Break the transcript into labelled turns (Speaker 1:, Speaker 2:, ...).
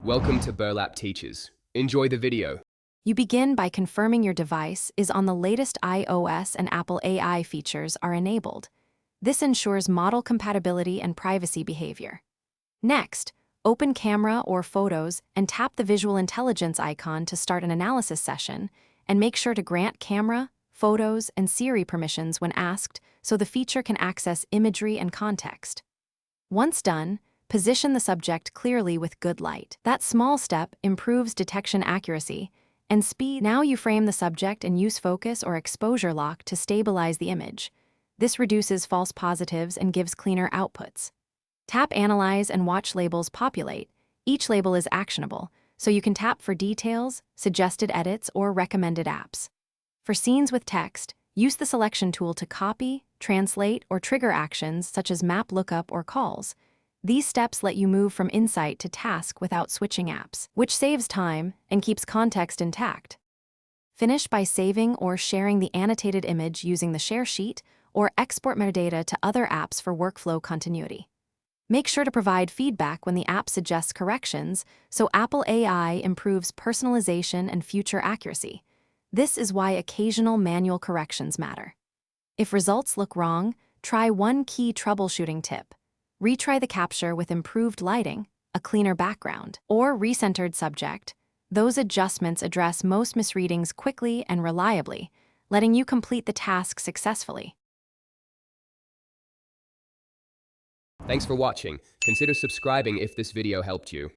Speaker 1: Welcome to Burlap Teachers. Enjoy the video.
Speaker 2: You begin by confirming your device is on the latest iOS and Apple AI features are enabled. This ensures model compatibility and privacy behavior. Next, open Camera or Photos and tap the Visual Intelligence icon to start an analysis session, and make sure to grant Camera, Photos, and Siri permissions when asked so the feature can access imagery and context. Once done, position the subject clearly with good light. That small step improves detection accuracy and speed. Now you frame the subject and use focus or exposure lock to stabilize the image. This reduces false positives and gives cleaner outputs. Tap Analyze and watch labels populate. Each label is actionable, so you can tap for details, suggested edits, or recommended apps. For scenes with text, use the selection tool to copy, translate, or trigger actions such as map lookup or calls. These steps let you move from insight to task without switching apps, which saves time and keeps context intact. Finish by saving or sharing the annotated image using the share sheet, or export metadata to other apps for workflow continuity. Make sure to provide feedback when the app suggests corrections, so Apple AI improves personalization and future accuracy. This is why occasional manual corrections matter. If results look wrong, try one key troubleshooting tip. Retry the capture with improved lighting, a cleaner background, or recentered subject. Those adjustments address most misreadings quickly and reliably, letting you complete the task successfully.
Speaker 1: Thanks for watching. Consider subscribing if this video helped you.